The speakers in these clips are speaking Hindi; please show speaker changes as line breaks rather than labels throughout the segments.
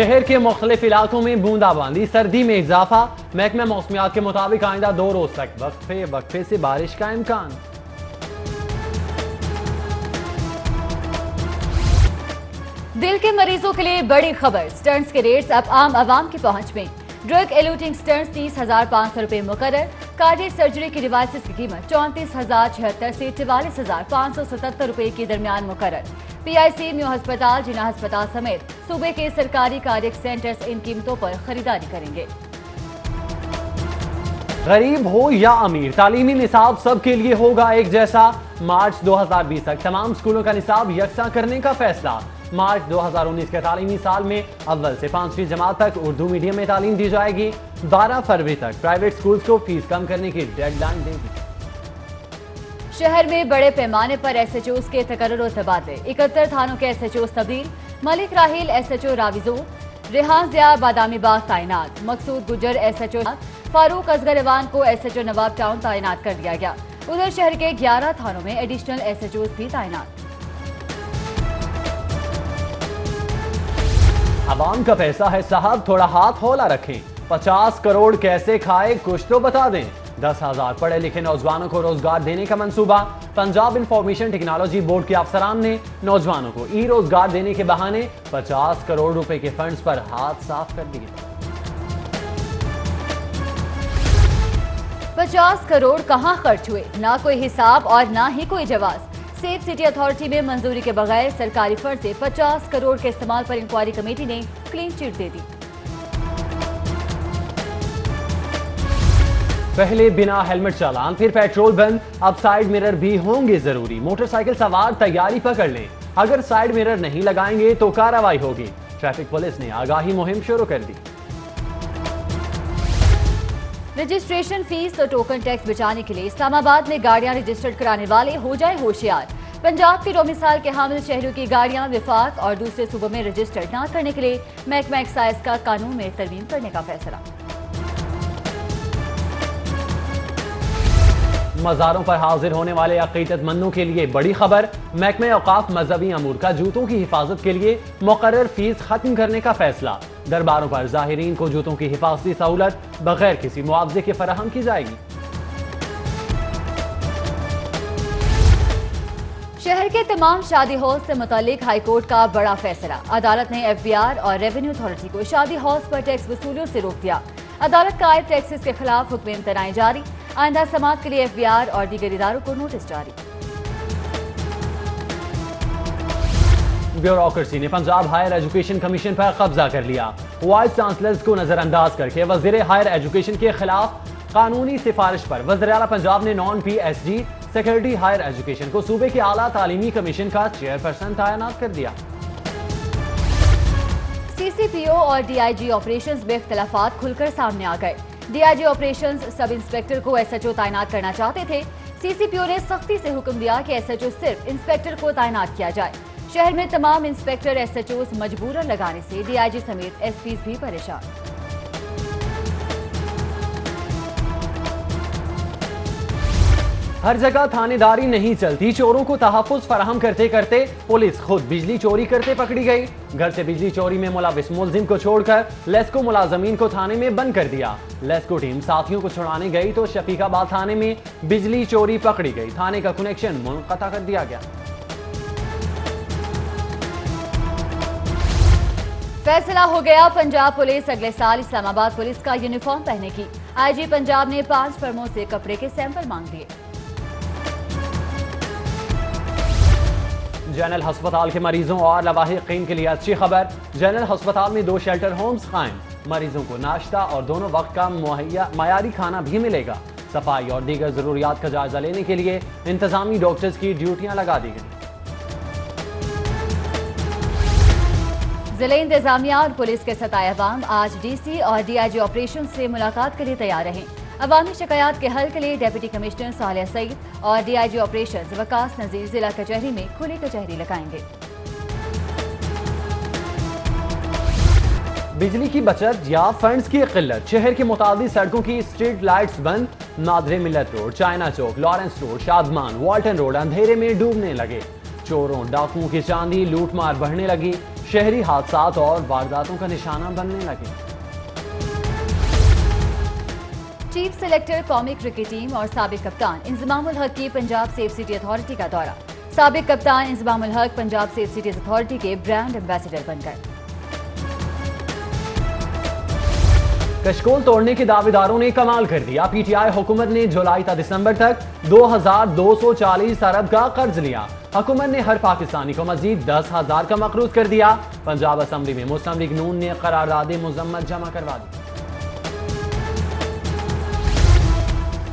शहर के मुख्तलिफ इलाकों में बूंदाबांदी, सर्दी में इजाफा। महकमा मौसमियात के मुताबिक आइंदा 2 रोज तक वक्फे से बारिश का इम्कान।
दिल के मरीजों के लिए बड़ी खबर, स्टंट्स के रेट्स अब आम आवाम की पहुंच में। ड्रग एलूटिंग स्टंट्स 30,500 रुपए मुकर्रर। कार्डियक सर्जरी की डिवाइसेस की कीमत 34,076 से 44,577 रुपए के दरमियान मुकर्रर। PIC, म्यू अस्पताल, जिना अस्पताल समेत सूबे के सरकारी कार्डियक सेंटर्स इन कीमतों पर खरीदारी करेंगे।
गरीब हो या अमीर, तालीमी निसाब सबके लिए होगा एक जैसा। मार्च 2020 तक तमाम स्कूलों का निसाब यकसा करने का फैसला। मार्च 2019 के तालीमी साल में अव्वल से 5वीं जमात तक उर्दू मीडियम में तालीम दी जाएगी। 12 फरवरी तक प्राइवेट स्कूल्स को फीस कम करने की डेडलाइन देगी।
शहर में बड़े पैमाने पर SHOs के तकर्रुर और तबादले। 71 थानों के SHOs तब्दील। मलिक राहिल SHO राविजोर, रेहान ज़िया बादामी बाग तैनात। मकसूद गुजर SHO, फारूक असगर इवान को SHO नवाब टाउन तैनात कर दिया गया। उधर शहर के 11 थानों में एडिशनल SHOs भी तैनात।
अवाम का पैसा है साहब, थोड़ा हाथ हौला रखें। 50 करोड़ कैसे खाए कुछ तो बता दें। 10,000 पढ़े लिखे नौजवानों को रोजगार देने का मंसूबा। पंजाब इंफॉर्मेशन टेक्नोलॉजी बोर्ड के अफसरान ने नौजवानों को रोजगार देने के बहाने 50 करोड़ रुपए के फंड्स पर हाथ साफ कर दिए।
50 करोड़ कहां खर्च हुए, ना कोई हिसाब और ना ही कोई जवाब। सेफ सिटी अथॉरिटी में मंजूरी के बगैर सरकारी फंड से 50 करोड़ के इस्तेमाल पर इंक्वायरी कमेटी ने क्लीन चिट दे दी।
पहले बिना हेलमेट चालान, फिर पेट्रोल बंद, अब साइड मिरर भी होंगे जरूरी। मोटरसाइकिल सवार तैयारी पकड़ लें, अगर साइड मिरर नहीं लगाएंगे तो कार्रवाई होगी। ट्रैफिक पुलिस ने आगाही मुहिम शुरू कर दी।
रजिस्ट्रेशन फीस और टोकन टैक्स बचाने के लिए इस्लामाबाद में गाड़ियां रजिस्टर्ड कराने वाले हो जाए होशियार। पंजाब के डोमिसाइल के हामिल शहरों की गाड़ियां विफाक और दूसरे सूबों में रजिस्टर्ड न करने के लिए महकमा एक्साइज का कानून में तरमीम करने का फैसला।
मज़ारों पर हाजिर होने वाले अक़ीदतमंदों के लिए बड़ी खबर। महकमा औक़ाफ़ मजहबी अमूर का जूतों की हिफाजत के लिए मुक़र्रर फीस खत्म करने का फैसला। दरबारों पर ज़ाहिरीन को जूतों की हिफाजती सहूलत बगैर किसी मुआवजे के फराहम की जाएगी।
शहर के तमाम शादी हॉल से मुतालिक हाईकोर्ट का बड़ा फैसला। अदालत ने FBR और रेवेन्यू अथॉरिटी को शादी हॉल्स पर टैक्स वसूलियों से रोक दिया। अदालत का आयब टैक्सेस के खिलाफ हुक्म इम्तनाई जारी। आइंदा समाअत के लिए FBR और दीगर इदारों को नोटिस जारी।
ब्यूरोक्रेसी ने पंजाब हायर एजुकेशन कमीशन पर कब्जा कर लिया। वाइस चांसलर्स को नजरअंदाज करके वजीर हायर एजुकेशन के खिलाफ कानूनी सिफारिश पर वज़ीर आला पंजाब ने non PSG secretary higher education को सूबे के आला तालीमी कमीशन का चेयरपर्सन तैनात कर दिया।
CCPO और DIG ऑपरेशंस में इख्तलाफात खुलकर सामने आ गए। DIG ऑपरेशंस सब इंस्पेक्टर को SHO तैनात करना चाहते थे। CCPO ने सख्ती से हुक्म दिया कि SHO सिर्फ इंस्पेक्टर को तैनात किया जाए। शहर में तमाम इंस्पेक्टर SHOs मजबूरन लगाने से DIG समेत SPs भी परेशान।
हर जगह थानेदारी नहीं चलती, चोरों को तहफ़्फ़ुज़ फराहम करते करते पुलिस खुद बिजली चोरी करते पकड़ी गई। घर से बिजली चोरी में मुलविस मुलजिम को छोड़कर लेस्को मुलाजमीन को थाने में बंद कर दिया। लेस्को टीम साथियों को छुड़ाने गई तो शफीकाबाद थाने में बिजली चोरी पकड़ी गई। थाने का कनेक्शन मुनक़ता कर दिया गया।
फैसला हो गया, पंजाब पुलिस अगले साल इस्लामाबाद पुलिस का यूनिफॉर्म पहने की। IG पंजाब ने 5 फर्मों से कपड़े के सैंपल मांग दिए।
जनरल अस्पताल के मरीजों और लवाहिकीन के लिए अच्छी खबर। जनरल अस्पताल में 2 शेल्टर होम्स कायम। मरीजों को नाश्ता और दोनों वक्त का मयारी खाना भी मिलेगा। सफाई और दीगर जरूरियात का जायजा लेने के लिए इंतजामी डॉक्टर्स की ड्यूटियां लगा दी गई।
जिला इंतजामिया और पुलिस के सताए अवाम आज DC और DIG ऑपरेशन से मुलाकात के लिए तैयार रहे। अवामी शिकायत के हल के लिए डिप्टी कमिश्नर सालिया सईद और DIG ऑपरेशन वकास नजीर जिला कचहरी में खुली कचहरी लगाएंगे।
बिजली की बचत या फंड्स की किल्लत, शहर की मुतादिद सड़कों की स्ट्रीट लाइट्स बंद। Nadre Millat road, China Chowk, Lawrence road, Shadman, Walton road अंधेरे में डूबने लगे। चोरों डाकुओं की चांदी लूट मार बढ़ने लगी। शहरी हादसात और वारदातों का निशाना बनने लगे।
चीफ सेलेक्टर कौमी क्रिकेट टीम और साबिक कप्तान इंजमामुल हक की पंजाब सेफ सिटी अथॉरिटी का दौरा। साबिक कप्तान इंजमामुल हक पंजाब सेफ सिटीज अथॉरिटी के ब्रांड एम्बेसडर बन गए।
कशकोल तोड़ने के दावेदारों ने कमाल कर दिया। पीटीआई हुकूमत ने जुलाई से दिसंबर तक 2240 अरब का कर्ज लिया। हुकूमत ने हर पाकिस्तानी को मजीद 10,000 का मकरूज कर दिया। पंजाब असम्बली में मुस्लिम लीग नून ने करारदाद मजम्मत जमा करवा दी।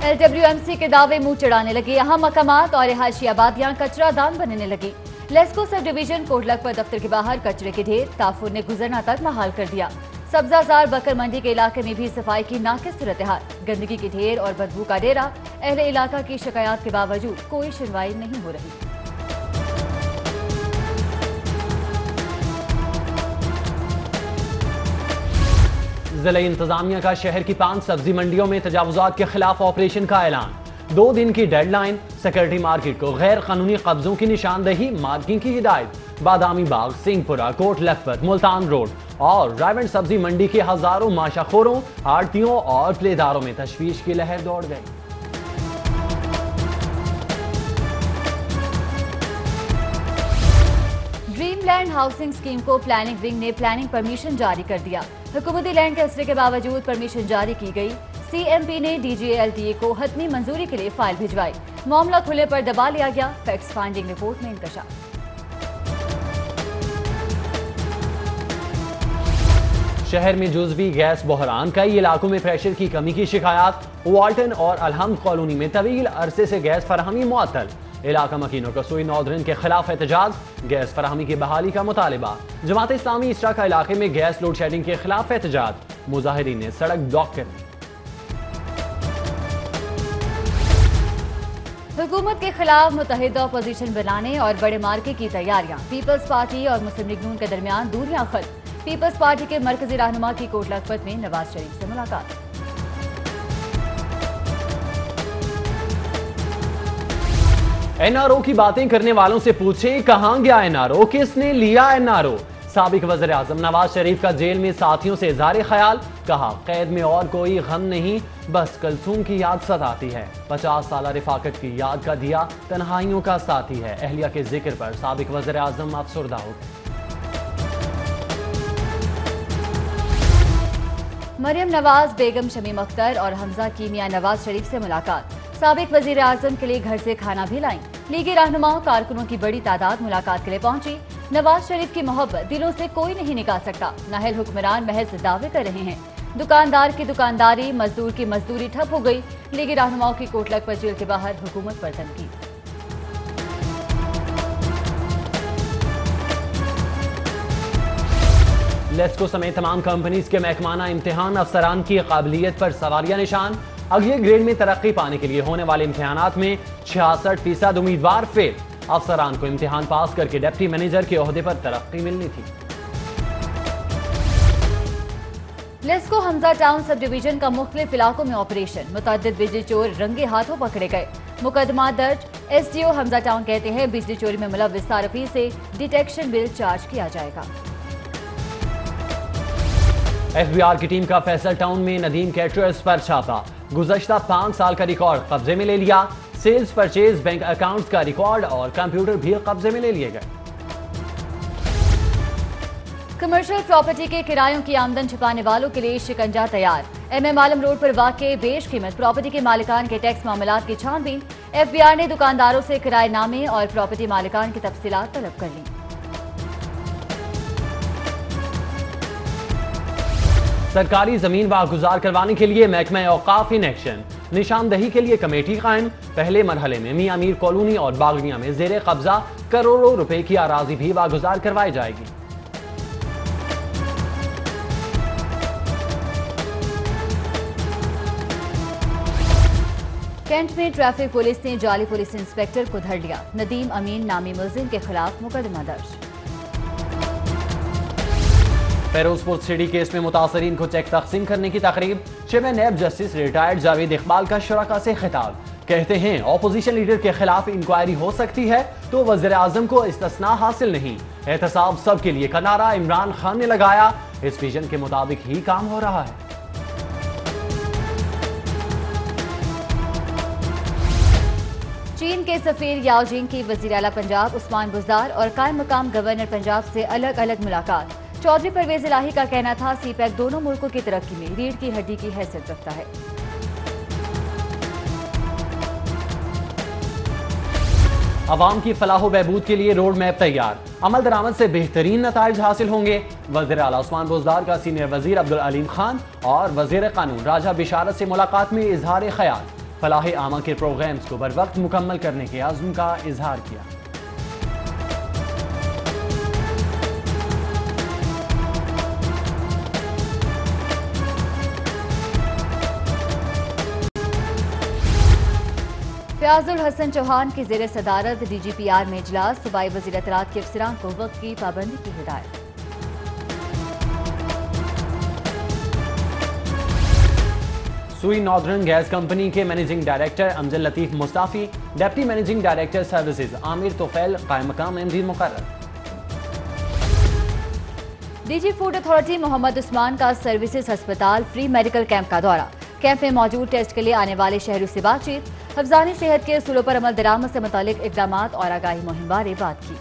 LWMC के दावे मुंह चढ़ाने लगे। अहम मकामात और रिहायशी आबादियां कचरा दान बनने लगी। LESCO sub division coat Lakhpat दफ्तर के बाहर कचरे के ढेर ताफुर ने गुजरना तक महाल कर दिया। सब्जाजार बकर मंडी के इलाके में भी सफाई की नाकिस सूरत हाल। गंदगी के ढेर और बदबू का डेरा। अहले इलाका की शिकायत के बावजूद कोई सुनवाई नहीं हो रही।
जिला इंतजामिया का शहर की 5 सब्जी मंडियों में तजावुजात के खिलाफ ऑपरेशन का ऐलान। 2 दिन की डेडलाइन। सिक्योरिटी मार्केट को गैर कानूनी कब्जों की निशानदेही मार्किंग की हिदायत। बादामी बाग, सिंहपुरा, कोट लखपत, मुल्तान रोड और रायवंड सब्जी मंडी के हजारों माशाखोरों, आड़तियों और प्लेदारों में तशवीश की लहर दौड़ गई।
ड्रीमलैंड हाउसिंग स्कीम को प्लानिंग विंग ने प्लानिंग परमिशन जारी कर दिया। हुकूमती लैंड के असरे के बावजूद परमिशन जारी की गई। CMP ने DGLTA को हतमी मंजूरी के लिए फाइल भिजवाई। मामला खुले पर दबा लिया गया। फैक्ट फाइंडिंग रिपोर्ट में इंकशाफ।
शहर में जुज़वी गैस बहरान। कई इलाकों में प्रेशर की कमी की शिकायत। वाल्टन और अलहम्द कॉलोनी में तवील अरसे से गैस फराहमी मुअत्तल। इलाका मकीनों कसूई नौदरिन के खिलाफ एहतजाज। गैस फराहमी की बहाली का मुतालिबा। जमात इस्लामी इसरा का इलाके में गैस लोड शेडिंग के खिलाफ एहतजाज। मुजाहिरीन ने सड़क ब्लॉक कर दी।
हुकूमत के खिलाफ मुतहिदा अपोजिशन बनाने और बड़े मार्के की तैयारियां। पीपल्स पार्टी और मुस्लिम लीग नून के दरमियान दूरियां खत्म। पीपल्स पार्टी के मरकजी रहनुमा की कोट लखपत में नवाज शरीफ से मुलाकात।
NRO की बातें करने वालों से पूछें कहां गया NRO, किसने लिया NRO। साबिक वज़ीर आज़म नवाज शरीफ का जेल में साथियों से इज़हार ख्याल। कहा कैद में और कोई गम नहीं, बस कलसूम की याद सताती है। 50 साल रिफाकत की याद का दिया तन्हाइयों का साथी है। अहलिया के जिक्र पर साबिक वज़ीर आज़म अफसरदा हो गए।
मरियम नवाज, बेगम शमीम अख्तर और हमजा की मियां नवाज शरीफ से मुलाकात। साबिक वजीर आजम के लिए घर से खाना भी लाईं। लीगी रहनुमाओं कारकुनों की बड़ी तादाद मुलाकात के लिए पहुंची। नवाज शरीफ की मोहब्बत दिलों से कोई नहीं निकाल सकता। नाहल हुक्मरान महज दावे कर रहे हैं। दुकानदार की दुकानदारी, मजदूर की मजदूरी ठप हो गई। लीगी रहनुमाओं की कोट लखपत जेल के बाहर हुकूमत पर तनकीद।
लेस्को समेत तमाम कंपनीज के महकमाना इम्तिहान अफसरान की काबिलियत पर सवालिया निशान। अगले ग्रेड में तरक्की पाने के लिए होने वाले इम्तिहानात में 66% उम्मीदवार फेल। अफसरान को इम्तिहान पास करके डिप्टी मैनेजर के ओहदे पर तरक्की मिलनी थी।
LESCO Hamza town sub division का मुख्तलिफ इलाकों में ऑपरेशन। मुतअद्दिद बिजली चोर रंगे हाथों पकड़े गए। मुकदमा दर्ज। SDO हमजा टाउन कहते हैं बिजली चोरी में मुलव्विस सारफी से डिटेक्शन बिल चार्ज किया जाएगा।
FBI की टीम का फैसल टाउन में नदीम कैटरर्स पर छापा। गुज़श्ता 5 साल का रिकॉर्ड कब्जे में ले लिया। सेल्स, परचेज, बैंक अकाउंट्स का रिकॉर्ड और कंप्यूटर भी कब्जे में ले लिए गए।
कमर्शियल प्रॉपर्टी के किरायों की आमदन छुपाने वालों के लिए शिकंजा तैयार। MM आलम रोड पर वाक़े बेश कीमत प्रॉपर्टी के मालिकान के टैक्स मामलात की छानबीन। FBI ने दुकानदारों से किराएनामे और प्रॉपर्टी मालिकान की तफसीलात तलब कर ली।
सरकारी जमीन वागुजार करवाने के लिए महकमा औकाफ इन एक्शन। निशानदही के लिए कमेटी कायम। पहले मरहले में मियां मीर कॉलोनी और बागनिया में जेर कब्जा करोड़ों रुपए की अराजी भी वागुजार करवाई जाएगी।
कैंट में ट्रैफिक पुलिस ने जाली पुलिस इंस्पेक्टर को धर लिया। नदीम अमीन नामी मुलजिम के खिलाफ मुकदमा दर्ज।
फेरोजपुर सिटी केस में मुतासरीन को चेक तकसीम करने की तकरीब। Chairman NAB justice retired Javed Iqbal का शुरका से खिताब। कहते हैं ऑपोजिशन लीडर के खिलाफ इंक्वायरी हो सकती है तो वज़ीर आज़म को इस्तिस्ना हासिल नहीं। एहतसाब सबके लिए का नारा इमरान खान ने लगाया। इस विजन के मुताबिक ही काम हो रहा है।
चीन के सफीर याओ जिंग की वजीर आला पंजाब उस्मान बुज़दार और कायम मकाम गवर्नर पंजाब से अलग अलग मुलाकात। चौधरी परवेज इलाही का कहना था सीपैक दोनों मुल्कों की तरक्की में रीढ़ की हड्डी की हैसियत रखता है।
अवाम की फलाह बहबूद के लिए रोड मैप तैयार, अमल दरामद से बेहतरीन नताइज हासिल होंगे। वज़ीर आला उस्मान बुज़दार का सीनियर वज़ीर अब्दुल अलीम खान और वज़ीर कानून राजा बिशारत से मुलाकात में इजहार ख्याल, फलाह आमा के प्रोग्राम्स को बरवक्त मुकम्मल करने के आज़म का इजहार किया।
फयाजुल हसन चौहान की ज़ेर सदारत DGPR में इजलास, सूबाई वज़ीर इत्तलात के अफसरान को वक्त की पाबंदी की हिदायत।
सुई नॉर्दर्न गैस कंपनी के managing director Amjad Latif Mustafi, deputy managing director services Amir Tofail कायम मकाम MD मुकर्रर।
DG food authority Mohammad Usman का सर्विसेज अस्पताल फ्री मेडिकल कैंप का दौरा। कैंप में मौजूद टेस्ट के लिए आने वाले शहरों से बातचीत, हफ्जानी सेहत के असूलों पर अमल दरामद से मुतालिक इकदामात और आगाही मुहिम बारे बात की।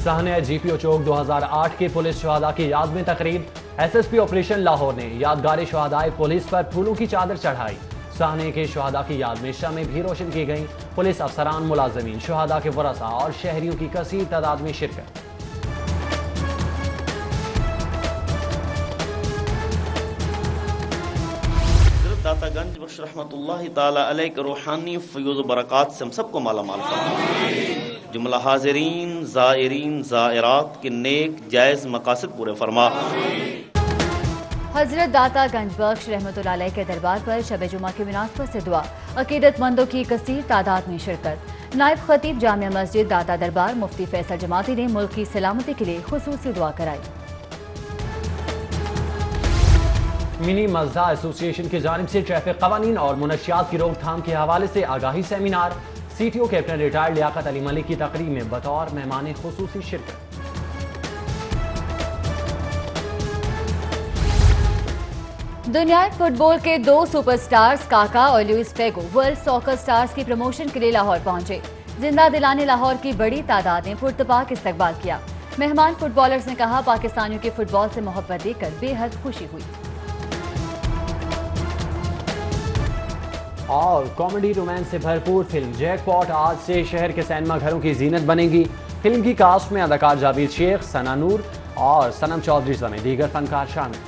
साहने GPO चौक 2008 के पुलिस शहादा की याद में तकरीब, SSP ऑपरेशन लाहौर ने यादगार शहादाए पुलिस पर फूलों की चादर चढ़ाई। साहने के शहादा की याद में शमें भी रोशन की गई। पुलिस अफसरान, मुलाजमीन, शहादा के वरसा और शहरियों की कसीर तादाद में शिरकत।
दातागंज बख्श रहमतुल्लाहि ताला अलैह के रूहानी फयूज़ बरक़ात से हम सबको मालामाल फरमा। जुमला हाज़िरीन, ज़ायरीन, ज़ायरात के नेक जायज़ मकासद पूरे फरमा।
हजरत दाता गंज बख्श रहमतुल्लाह अलैह के दरबार पर शब जुमा की मुनासबत से दुआ, अकीदतमंदों की कसीर तादाद में शिरकत। नायब खतीब जामिया मस्जिद दाता दरबार मुफ्ती फैसल जमाती ने मुल्क की सलामती के लिए खुसूसी दुआ कराई।
मिनी मज़दा एसोसिएशन की जानिब से ट्रैफिक कवानीन और मुनशियात की रोकथाम के हवाले से आगाही seminar. CTO captain retired Liaquat Ali Malik की तकरीब में बतौर मेहमान खुसूसी शिरकत।
दुनियाई फुटबॉल के दो सुपरस्टार्स काका और Luis Figo world soccer stars की प्रमोशन के लिए लाहौर पहुंचे। जिंदा दिलाने लाहौर की बड़ी तादाद ने पुरतपाक इस्तकबाल किया। मेहमान फुटबॉलर्स ने कहा, पाकिस्तानियों के फुटबॉल से मोहब्बत देखकर बेहद खुशी हुई।
और कॉमेडी रोमांस से भरपूर फिल्म जैकपॉट आज से शहर के सिनेमा घरों की जीनत बनेगी। फिल्म की कास्ट में अदाकार जावेद शेख, सना नूर और सनम चौधरी समेत दीगर फनकार शामिल।